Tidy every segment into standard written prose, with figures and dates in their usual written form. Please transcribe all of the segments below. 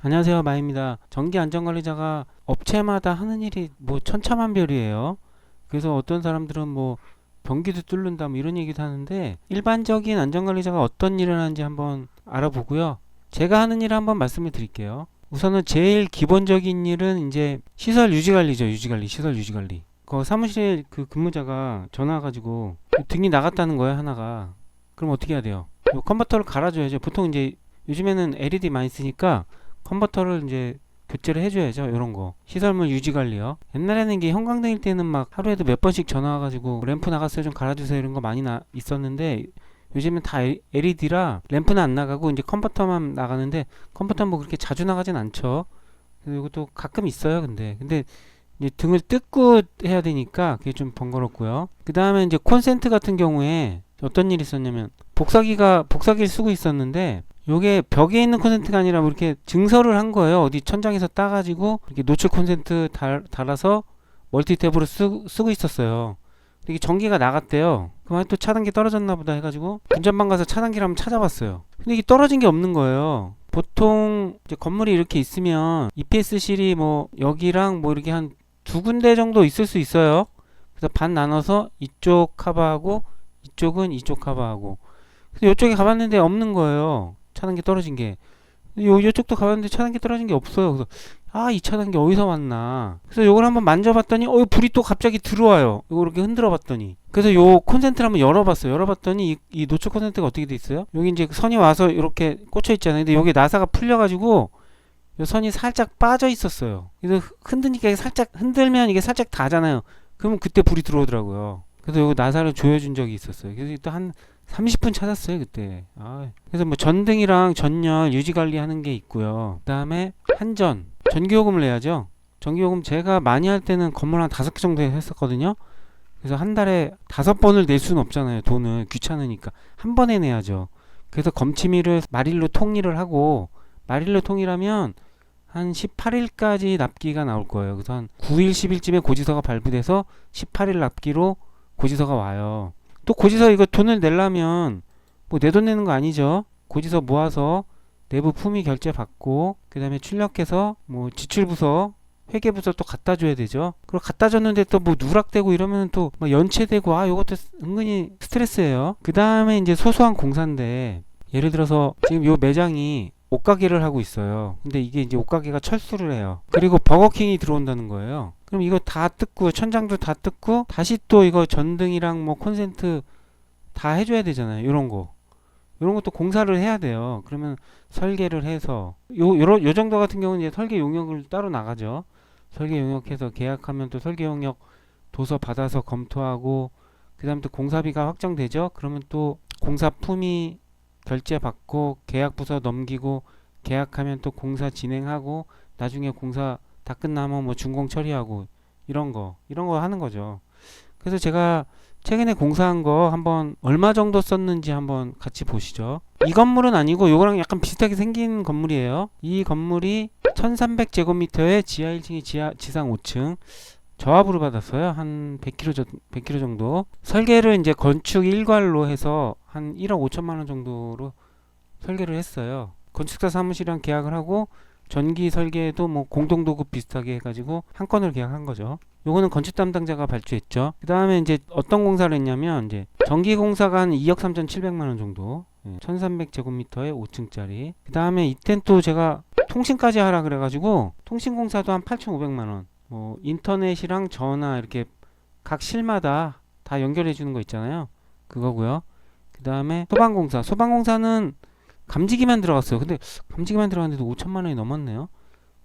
안녕하세요, 마입니다. 전기 안전관리자가 업체마다 하는 일이 뭐 천차만별이에요. 그래서 어떤 사람들은 뭐 변기도 뚫는다 뭐 이런 얘기도 하는데, 일반적인 안전관리자가 어떤 일을 하는지 한번 알아보고요. 제가 하는 일을 한번 말씀을 드릴게요. 우선은 제일 기본적인 일은 이제 시설 유지관리죠. 유지관리, 시설 유지관리. 그 사무실 그 근무자가 전화 와가지고 등이 나갔다는 거예요, 하나가. 그럼 어떻게 해야 돼요? 요 컨버터를 갈아줘야죠. 보통 이제 요즘에는 LED 많이 쓰니까 컨버터를 이제 교체를 해줘야죠. 이런 거 시설물 유지 관리요. 옛날에는 이게 형광등일 때는 막 하루에도 몇 번씩 전화 와가지고 램프 나갔어요, 좀 갈아주세요, 이런 거 많이 있었는데, 요즘은 다 LED라 램프는 안 나가고 이제 컨버터만 나가는데, 컨버터 뭐 그렇게 자주 나가진 않죠. 그래서 이것도 가끔 있어요. 근데 이제 등을 뜯고 해야 되니까 그게 좀 번거롭고요. 그 다음에 이제 콘센트 같은 경우에 어떤 일이 있었냐면, 복사기를 쓰고 있었는데, 요게 벽에 있는 콘센트가 아니라 뭐 이렇게 증설을 한 거예요. 어디 천장에서 따가지고 이렇게 노출 콘센트 달아서 멀티탭으로 쓰고 있었어요. 이게 전기가 나갔대요. 그만 또 차단기 떨어졌나 보다 해가지고 분전방 가서 차단기를 한번 찾아봤어요. 근데 이게 떨어진 게 없는 거예요. 보통 이제 건물이 이렇게 있으면 EPS실이 뭐 여기랑 뭐 이렇게 한 두 군데 정도 있을 수 있어요. 그래서 반 나눠서 이쪽 커버하고 이쪽은 이쪽 커버하고. 그래서 이쪽에 가봤는데 없는 거예요. 차단기 떨어진 게. 요쪽도 가봤는데 차단기 떨어진 게 없어요. 그래서 이 차단기 어디서 왔나. 그래서 요걸 한번 만져봤더니 불이 또 갑자기 들어와요. 요거 이렇게 흔들어 봤더니. 그래서 요 콘센트를 한번 열어봤어요. 열어봤더니 이 노출 콘센트가 어떻게 돼 있어요? 여기 이제 선이 와서 이렇게 꽂혀 있잖아요. 근데 여기 나사가 풀려가지고 요 선이 살짝 빠져 있었어요. 그래서 흔드니까 이게 살짝 흔들면 이게 살짝 닿잖아요. 그러면 그때 불이 들어오더라고요. 그래서 요거 나사를 조여준 적이 있었어요. 그래서 또 한 30분 찾았어요, 그때. 그래서 뭐 전등이랑 전열 유지 관리하는 게 있고요. 그다음에 한전 전기요금을 내야죠. 전기요금 제가 많이 할 때는 건물 한 5개 정도 했었거든요. 그래서 한 달에 5번을 낼 수는 없잖아요. 돈을 귀찮으니까 한 번에 내야죠. 그래서 검침일을 말일로 통일을 하고, 말일로 통일하면 한 18일까지 납기가 나올 거예요. 그래서 한 9일, 10일쯤에 고지서가 발부돼서 18일 납기로 고지서가 와요. 또 고지서 이거 돈을 내려면 뭐 내 돈 내는 거 아니죠. 고지서 모아서 내부 품위 결제 받고, 그 다음에 출력해서 뭐 지출부서 회계부서 또 갖다 줘야 되죠. 그리고 갖다 줬는데 또 뭐 누락되고 이러면 또 뭐 연체되고, 요것도 은근히 스트레스예요. 그 다음에 이제 소소한 공사인데, 예를 들어서 지금 요 매장이 옷가게를 하고 있어요. 근데 이게 이제 옷가게가 철수를 해요. 그리고 버거킹이 들어온다는 거예요. 그럼 이거 다 뜯고 천장도 다 뜯고 다시 또 이거 전등이랑 뭐 콘센트 다 해줘야 되잖아요. 이런 것도 공사를 해야 돼요. 그러면 설계를 해서 요 정도 같은 경우는 이제 설계 용역을 따로 나가죠. 설계 용역해서 계약하면 또 설계 용역 도서 받아서 검토하고, 그 다음에 또 공사비가 확정되죠. 그러면 또 공사 품위 결제 받고 계약 부서 넘기고, 계약하면 또 공사 진행하고, 나중에 공사 다 끝나면 뭐 준공 처리하고, 이런 거 하는 거죠. 그래서 제가 최근에 공사한 거 한번 얼마 정도 썼는지 한번 같이 보시죠. 이 건물은 아니고 요거랑 약간 비슷하게 생긴 건물이에요. 이 건물이 1300제곱미터에 지하 1층에 지상 5층 저압으로 받았어요. 한 100kg 정도. 설계를 이제 건축 일괄로 해서 한 1억 5천만 원 정도로 설계를 했어요. 건축사 사무실이랑 계약을 하고, 전기 설계도 뭐 공동도급 비슷하게 해가지고 한 건을 계약한 거죠. 요거는 건축 담당자가 발주했죠. 그 다음에 이제 어떤 공사를 했냐면, 이제 전기 공사가 한 2억 3,700만 원 정도, 1300제곱미터에 5층짜리. 그 다음에 이땐 또 제가 통신까지 하라 그래가지고 통신 공사도 한 8,500만 원. 뭐 인터넷이랑 전화 이렇게 각 실마다 다 연결해 주는 거 있잖아요. 그거고요. 그 다음에 소방공사는 감지기만 들어갔어요. 근데 감지기만 들어갔는데도 5천만 원이 넘었네요.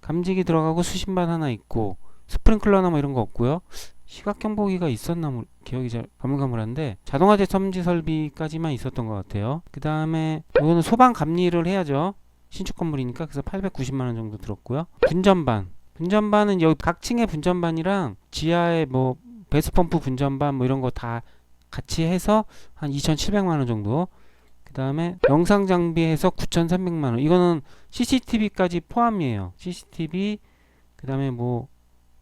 감지기 들어가고 수신반 하나 있고, 스프링클러나 뭐 이런 거 없고요. 시각경보기가 있었나 뭐 기억이 잘 가물가물한데, 자동화재 첨지 설비까지만 있었던 것 같아요. 그 다음에 이거는 소방 감리를 해야죠. 신축 건물이니까. 그래서 890만 원 정도 들었고요. 분전반은 여기 각 층의 분전반이랑 지하에 뭐 배수펌프 분전반 뭐 이런 거 다 같이 해서 한 2,700만 원 정도. 그 다음에 영상 장비해서 9,300만 원. 이거는 CCTV까지 포함이에요. CCTV, 그 다음에 뭐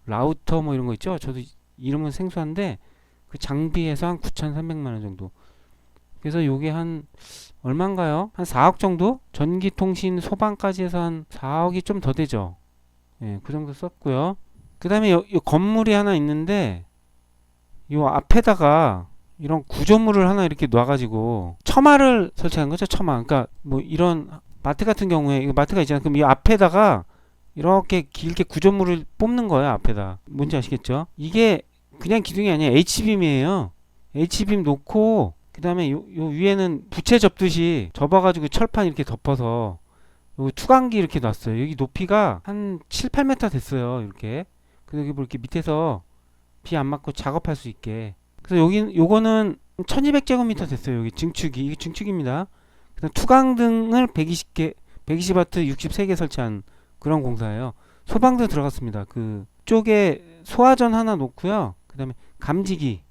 라우터 뭐 이런 거 있죠. 저도 이름은 생소한데 그 장비해서 한 9,300만 원 정도. 그래서 요게 한 얼마인가요? 한 4억 정도? 전기통신 소방까지 해서 한 4억이 좀 더 되죠. 예, 그 정도 썼고요. 그 다음에 요 건물이 하나 있는데 요 앞에다가 이런 구조물을 하나 이렇게 놔가지고 처마를 설치한 거죠. 처마. 그러니까 뭐 이런 마트 같은 경우에 이거 마트가 있잖아요. 그럼 이 앞에다가 이렇게 길게 구조물을 뽑는 거예요. 앞에다. 뭔지 아시겠죠? 이게 그냥 기둥이 아니라 H빔이에요. H빔 놓고 그 다음에 요 위에는 부채 접듯이 접어가지고 철판 이렇게 덮어서 요 투광기 이렇게 놨어요. 여기 높이가 한 7, 8m 됐어요. 이렇게. 그래서 여기 뭐 이렇게 밑에서 비 안 맞고 작업할 수 있게. 그래서 요거는 1200제곱미터 됐어요. 여기 증축이. 이게 증축입니다. 그다음 투광등을 120개, 120와트 63개 설치한 그런 공사예요. 소방도 들어갔습니다. 그 쪽에 소화전 하나 놓고요. 그다음에 감지기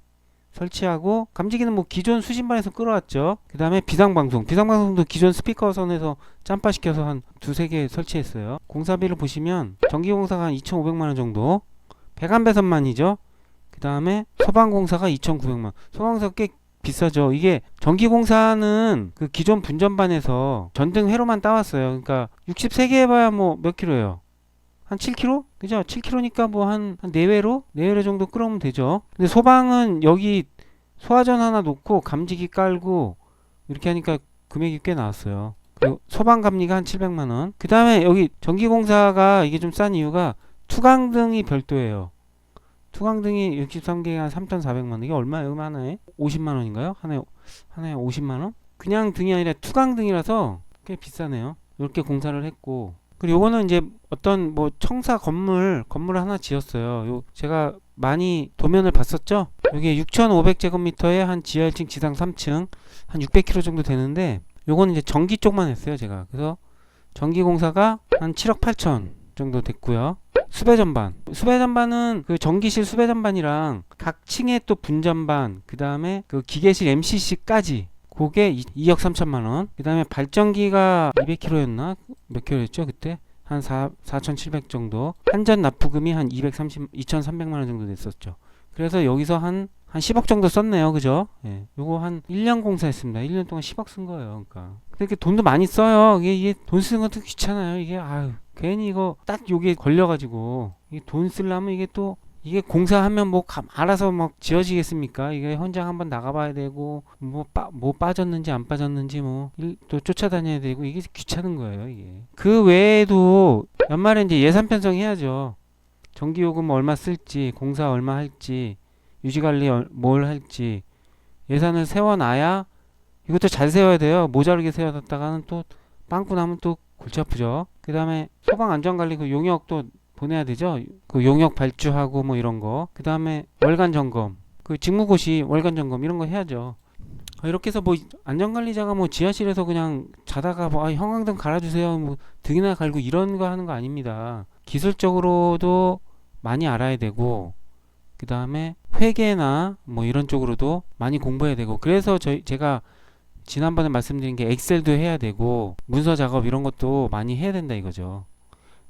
설치하고, 감지기는 뭐 기존 수신반에서 끌어왔죠. 그 다음에 비상방송도 기존 스피커선에서 짬바시켜서 한 두세 개 설치했어요. 공사비를 보시면 전기공사가 한 2,500만원 정도, 배관배선만이죠. 그 다음에 소방공사가 2,900만원. 소방공사가 꽤 비싸죠. 이게 전기공사는 그 기존 분전반에서 전등 회로만 따왔어요. 그러니까 63개 해봐야 뭐 몇 킬로예요? 한 7kg? 그죠? 7kg니까 뭐 한 4회로? 4회로 정도 끌어오면 되죠. 근데 소방은 여기 소화전 하나 놓고 감지기 깔고 이렇게 하니까 금액이 꽤 나왔어요. 그리고 소방 감리가 한 700만원. 그 다음에 여기 전기공사가 이게 좀 싼 이유가 투광등이 별도예요. 투광등이 63개에 한 3,400만원. 이게 얼마예요? 하나에? 50만원인가요? 하나에 50만원? 그냥 등이 아니라 투광등이라서 꽤 비싸네요. 이렇게 공사를 했고, 그리고 요거는 이제 어떤 뭐 청사 건물을 하나 지었어요. 요 제가 많이 도면을 봤었죠. 여기 6,500제곱미터에 한 지하 1층 지상 3층 한 600km 정도 되는데, 요거는 이제 전기 쪽만 했어요, 제가. 그래서 전기 공사가 한 7억 8천 정도 됐고요. 수배전반은 그 전기실 수배전반이랑 각 층에 또 분전반, 그 다음에 그 기계실 MCC까지 그게 2억 3천만원. 그 다음에 발전기가 200kg였나? 몇 킬로였죠 그때? 한 4,700 정도. 한전 납부금이 한 2,300만원 정도 됐었죠. 그래서 여기서 한 10억 정도 썼네요. 그죠? 예. 요거 한 1년 공사했습니다. 1년 동안 10억 쓴 거예요. 그러니까. 근데 이렇게 돈도 많이 써요. 이게 돈 쓰는 것도 귀찮아요. 이게, 아유, 괜히 이거 딱 요게 걸려가지고, 이게 돈 쓰려면 이게 또, 이게 공사하면 뭐 알아서 막 지어지겠습니까? 이게 현장 한번 나가봐야 되고, 뭐 빠졌는지 안 빠졌는지 또 쫓아다녀야 되고, 이게 귀찮은 거예요, 이게. 그 외에도 연말에 이제 예산 편성해야죠. 전기요금 얼마 쓸지, 공사 얼마 할지, 유지관리 뭘 할지 예산을 세워놔야, 이것도 잘 세워야 돼요. 모자르게 세워놨다가는 또 빵꾸 나면 또 골치 아프죠. 그 다음에 소방안전관리 그 용역도 보내야 되죠. 그 용역 발주하고 뭐 이런 거. 그 다음에 월간 점검, 그 직무고시 월간 점검 이런 거 해야죠. 이렇게 해서 뭐 안전관리자가 뭐 지하실에서 그냥 자다가 뭐 형광등 갈아주세요 뭐 등이나 갈고 이런 거 하는 거 아닙니다. 기술적으로도 많이 알아야 되고, 그 다음에 회계나 뭐 이런 쪽으로도 많이 공부해야 되고, 그래서 제가 지난번에 말씀드린 게 엑셀도 해야 되고 문서 작업 이런 것도 많이 해야 된다 이거죠.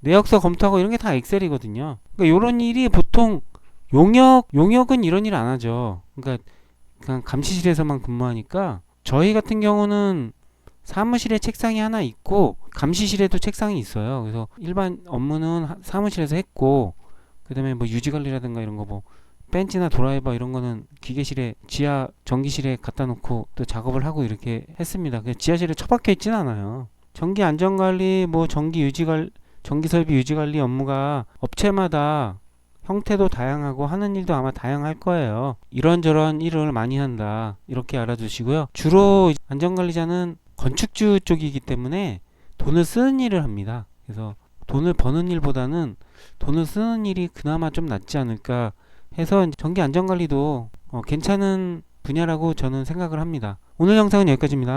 내역서 검토하고 이런 게 다 엑셀이거든요. 그러니까 이런 일이 보통 용역은 이런 일 안 하죠. 그러니까 그냥 감시실에서만 근무하니까, 저희 같은 경우는 사무실에 책상이 하나 있고 감시실에도 책상이 있어요. 그래서 일반 업무는 사무실에서 했고, 그 다음에 뭐 유지관리라든가 이런 거 뭐 벤치나 드라이버 이런 거는 기계실에 지하 전기실에 갖다 놓고 또 작업을 하고 이렇게 했습니다. 지하실에 처박혀 있지는 않아요. 전기 안전관리 뭐 전기 설비 유지관리 업무가 업체마다 형태도 다양하고 하는 일도 아마 다양할 거예요. 이런저런 일을 많이 한다 이렇게 알아두시고요. 주로 안전관리자는 건축주 쪽이기 때문에 돈을 쓰는 일을 합니다. 그래서 돈을 버는 일보다는 돈을 쓰는 일이 그나마 좀 낫지 않을까 해서 전기 안전관리도 괜찮은 분야라고 저는 생각을 합니다. 오늘 영상은 여기까지입니다.